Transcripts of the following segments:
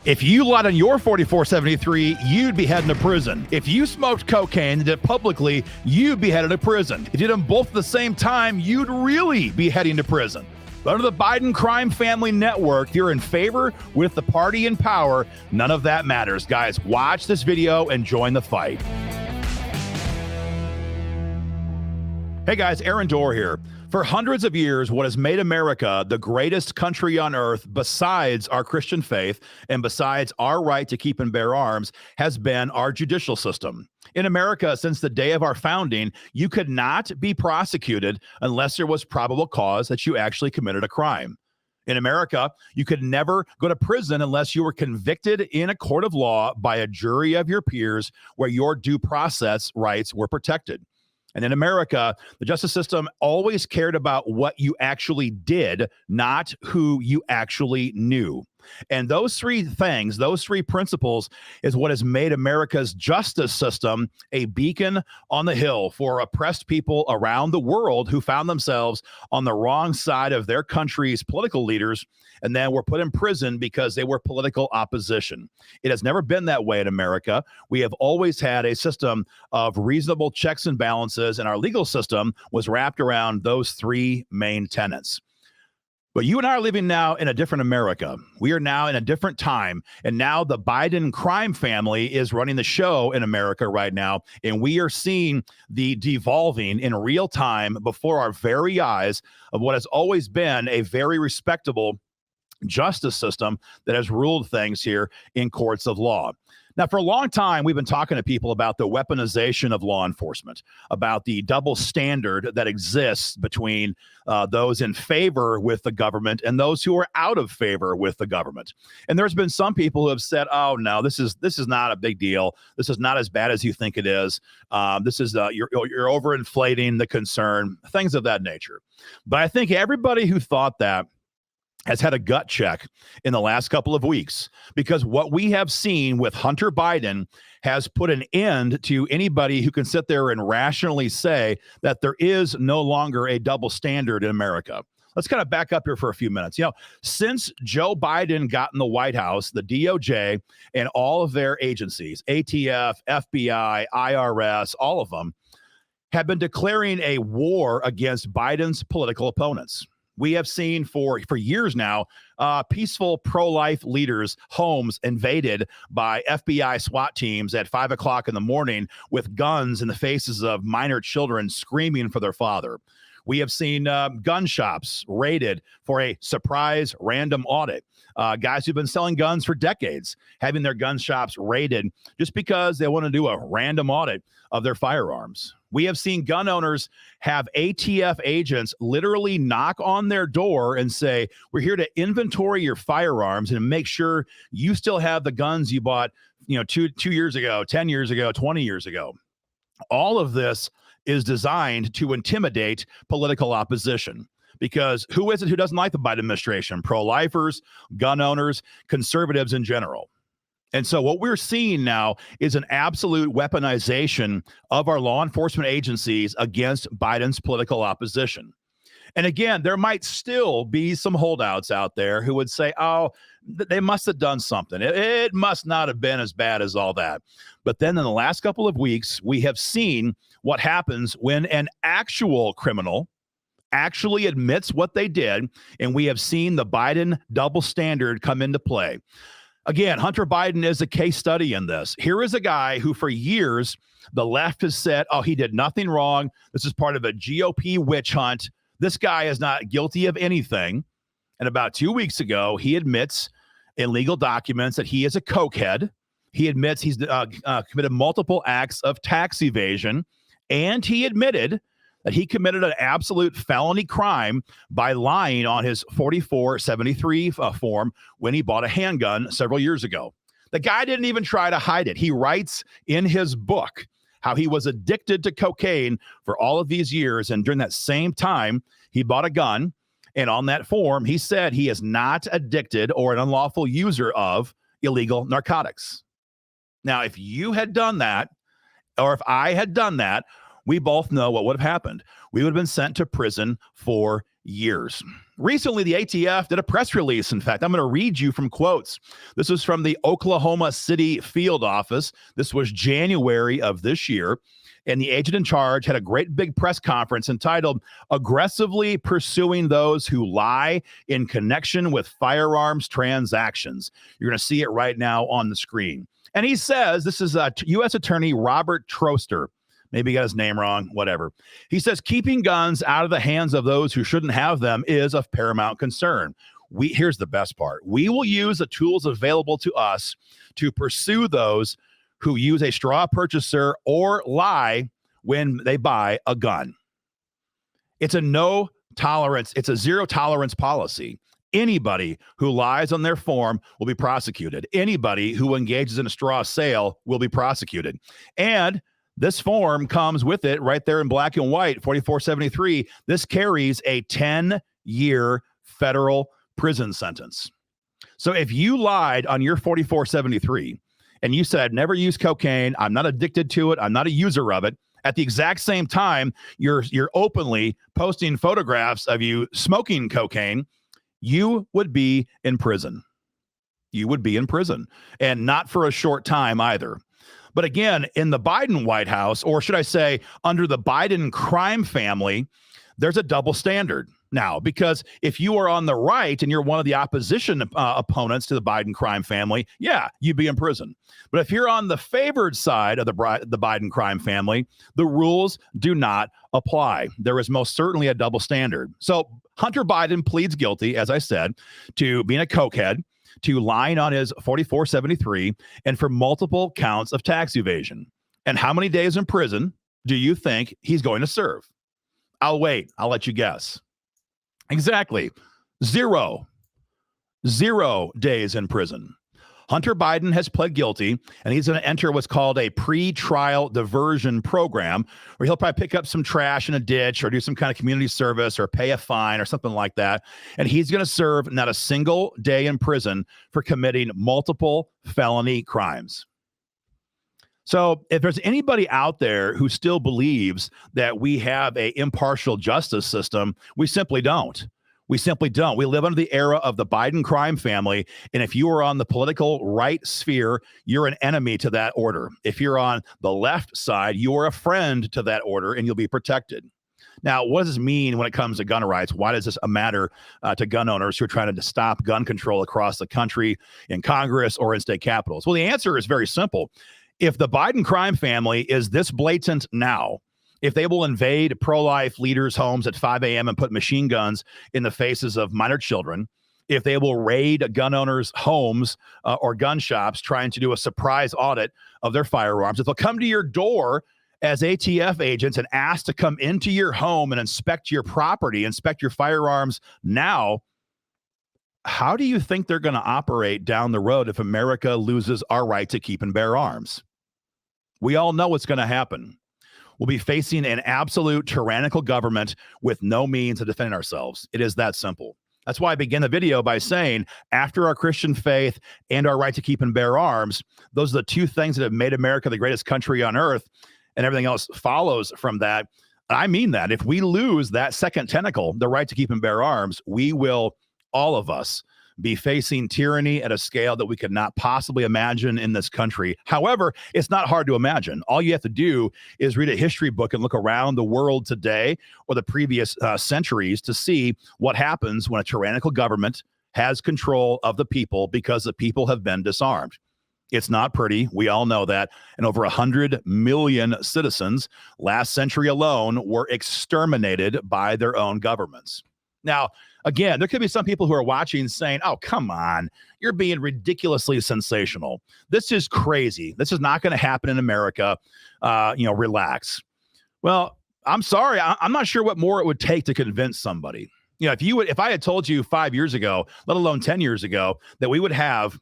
If you lied on your 4473, you'd be heading to prison. If you smoked cocaine and did it publicly, you'd be headed to prison. If you did them both at the same time, you'd really be heading to prison. But under the Biden crime family network, if you're in favor with the party in power, none of that matters. Guys, watch this video and join the fight. Hey guys, Aaron Dorr here. For hundreds of years, what has made America the greatest country on earth, besides our Christian faith and besides our right to keep and bear arms, has been our judicial system. In America, since the day of our founding, you could not be prosecuted unless there was probable cause that you actually committed a crime. In America, you could never go to prison unless you were convicted in a court of law by a jury of your peers where your due process rights were protected. And in America, the justice system always cared about what you actually did, not who you actually knew. And those three things, those three principles is what has made America's justice system a beacon on the hill for oppressed people around the world who found themselves on the wrong side of their country's political leaders and then were put in prison because they were political opposition. It has never been that way in America. We have always had a system of reasonable checks and balances, and our legal system was wrapped around those three main tenets. But you and I are living now in a different America. We are now in a different time. And now the Biden crime family is running the show in America right now. And we are seeing the devolving in real time before our very eyes of what has always been a very respectable justice system that has ruled things here in courts of law. Now, for a long time, we've been talking to people about the weaponization of law enforcement, about the double standard that exists between those in favor with the government and those who are out of favor with the government. And there's been some people who have said, "Oh no, this is not a big deal. This is not as bad as you think it is. This is you're overinflating the concern," things of that nature. But I think everybody who thought that has had a gut check in the last couple of weeks, because what we have seen with Hunter Biden has put an end to anybody who can sit there and rationally say that there is no longer a double standard in America. Let's kind of back up here for a few minutes. You know, since Joe Biden got in the White House, the DOJ and all of their agencies, ATF, FBI, IRS, all of them have been declaring a war against Biden's political opponents. We have seen for years now, peaceful pro-life leaders' homes invaded by FBI SWAT teams at 5 o'clock in the morning with guns in the faces of minor children screaming for their father. We have seen gun shops raided for a surprise random audit. Guys who've been selling guns for decades, having their gun shops raided just because they want to do a random audit of their firearms. We have seen gun owners have ATF agents literally knock on their door and say, "We're here to inventory your firearms and make sure you still have the guns you bought, two years ago, 10 years ago, 20 years ago." All of this is designed to intimidate political opposition. Because who is it who doesn't like the Biden administration? Pro-lifers, gun owners, conservatives in general. And so what we're seeing now is an absolute weaponization of our law enforcement agencies against Biden's political opposition. And again, there might still be some holdouts out there who would say, "Oh, they must have done something. It must not have been as bad as all that." But then in the last couple of weeks, we have seen what happens when an actual criminal actually admits what they did, and we have seen the Biden double standard come into play. Again, Hunter Biden is a case study in this. Here is a guy who for years, the left has said, "Oh, he did nothing wrong. This is part of a GOP witch hunt. This guy is not guilty of anything." And about 2 weeks ago, he admits in legal documents that he is a cokehead. He admits he's committed multiple acts of tax evasion, and he admitted that he committed an absolute felony crime by lying on his 4473 form when he bought a handgun several years ago. The guy didn't even try to hide it. He writes in his book how he was addicted to cocaine for all of these years, and during that same time, he bought a gun, and on that form, he said he is not addicted or an unlawful user of illegal narcotics. Now, if you had done that, or if I had done that, we both know what would have happened. We would have been sent to prison for years. Recently, the ATF did a press release. In fact, I'm going to read you from quotes. This is from the Oklahoma City field office. This was January of this year. And the agent in charge had a great big press conference entitled "Aggressively Pursuing Those Who Lie in Connection with Firearms Transactions." You're going to see it right now on the screen. And he says, this is U.S. Attorney Robert Troster. Maybe he got his name wrong, whatever. He says, keeping guns out of the hands of those who shouldn't have them is of paramount concern. Here's the best part. We will use the tools available to us to pursue those who use a straw purchaser or lie when they buy a gun. It's a no tolerance. It's a zero tolerance policy. Anybody who lies on their form will be prosecuted. Anybody who engages in a straw sale will be prosecuted. And this form comes with it right there in black and white, 4473. This carries a 10-year federal prison sentence. So if you lied on your 4473 and you said, never use cocaine, I'm not addicted to it, I'm not a user of it, at the exact same time, you're openly posting photographs of you smoking cocaine, you would be in prison. You would be in prison, and not for a short time either. But again, in the Biden White House, or should I say under the Biden crime family, there's a double standard now, because if you are on the right and you're one of the opposition opponents to the Biden crime family, yeah, you'd be in prison. But if you're on the favored side of the Biden crime family, the rules do not apply. There is most certainly a double standard. So Hunter Biden pleads guilty, as I said, to being a cokehead, to lying on his 4473, and for multiple counts of tax evasion. And how many days in prison do you think he's going to serve? I'll wait. I'll let you guess. Exactly. 0 days in prison. Hunter Biden has pled guilty, and he's going to enter what's called a pre-trial diversion program, where he'll probably pick up some trash in a ditch or do some kind of community service or pay a fine or something like that. And he's going to serve not a single day in prison for committing multiple felony crimes. So if there's anybody out there who still believes that we have an impartial justice system, we simply don't. We simply don't. We live under the era of the Biden crime family. And if you are on the political right sphere, you're an enemy to that order. If you're on the left side, you are a friend to that order, and you'll be protected. Now, what does this mean when it comes to gun rights? Why does this matter to gun owners who are trying to stop gun control across the country in Congress or in state capitals? Well, the answer is very simple. If the Biden crime family is this blatant now, if they will invade pro-life leaders' homes at 5 a.m. and put machine guns in the faces of minor children, if they will raid gun owners' homes or gun shops trying to do a surprise audit of their firearms, if they'll come to your door as ATF agents and ask to come into your home and inspect your property, inspect your firearms now, how do you think they're going to operate down the road if America loses our right to keep and bear arms? We all know what's going to happen. We'll be facing an absolute tyrannical government with no means of defending ourselves. It is that simple. That's why I began the video by saying, after our Christian faith and our right to keep and bear arms, those are the two things that have made America the greatest country on earth, and everything else follows from that. I mean that. If we lose that second tentacle, the right to keep and bear arms, we will, all of us, be facing tyranny at a scale that we could not possibly imagine in this country. However, it's not hard to imagine. All you have to do is read a history book and look around the world today or the previous centuries to see what happens when a tyrannical government has control of the people because the people have been disarmed. It's not pretty. We all know that. And over 100 million citizens last century alone were exterminated by their own governments. Now, again, there could be some people who are watching saying, oh, come on, you're being ridiculously sensational. This is crazy. This is not going to happen in America. Relax. Well, I'm sorry. I'm not sure what more it would take to convince somebody. If I had told you 5 years ago, let alone 10 years ago, that we would have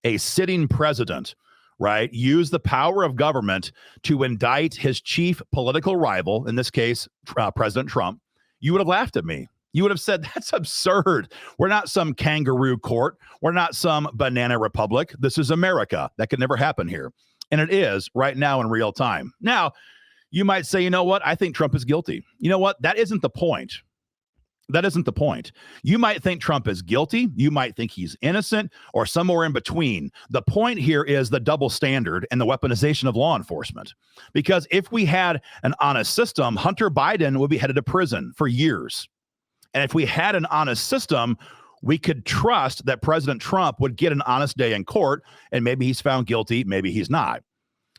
a sitting president, right, use the power of government to indict his chief political rival, in this case, President Trump, you would have laughed at me. You would have said, that's absurd. We're not some kangaroo court. We're not some banana republic. This is America. That could never happen here. And it is right now in real time. Now, you might say, you know what? I think Trump is guilty. You know what? That isn't the point. That isn't the point. You might think Trump is guilty. You might think he's innocent or somewhere in between. The point here is the double standard and the weaponization of law enforcement. Because if we had an honest system, Hunter Biden would be headed to prison for years. And if we had an honest system, we could trust that President Trump would get an honest day in court, and maybe he's found guilty, maybe he's not.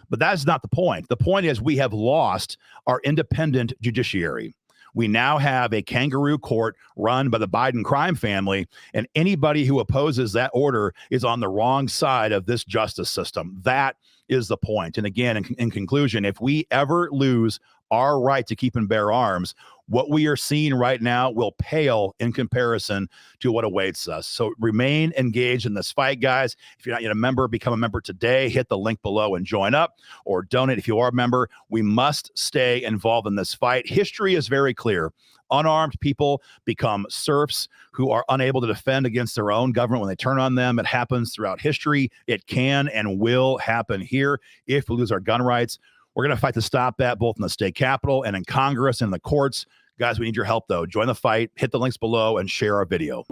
But that's not the point. The point is we have lost our independent judiciary. We now have a kangaroo court run by the Biden crime family, and anybody who opposes that order is on the wrong side of this justice system. That is the point. And again, in conclusion, if we ever lose our right to keep and bear arms, what we are seeing right now will pale in comparison to what awaits us. So remain engaged in this fight, guys. If you're not yet a member, become a member today. Hit the link below and join up, or donate if you are a member. We must stay involved in this fight. History is very clear. Unarmed people become serfs who are unable to defend against their own government when they turn on them. It happens throughout history. It can and will happen here if we lose our gun rights. We're going to fight to stop that, both in the state capitol and in Congress and the courts. Guys, we need your help, though. Join the fight, hit the links below, and share our video.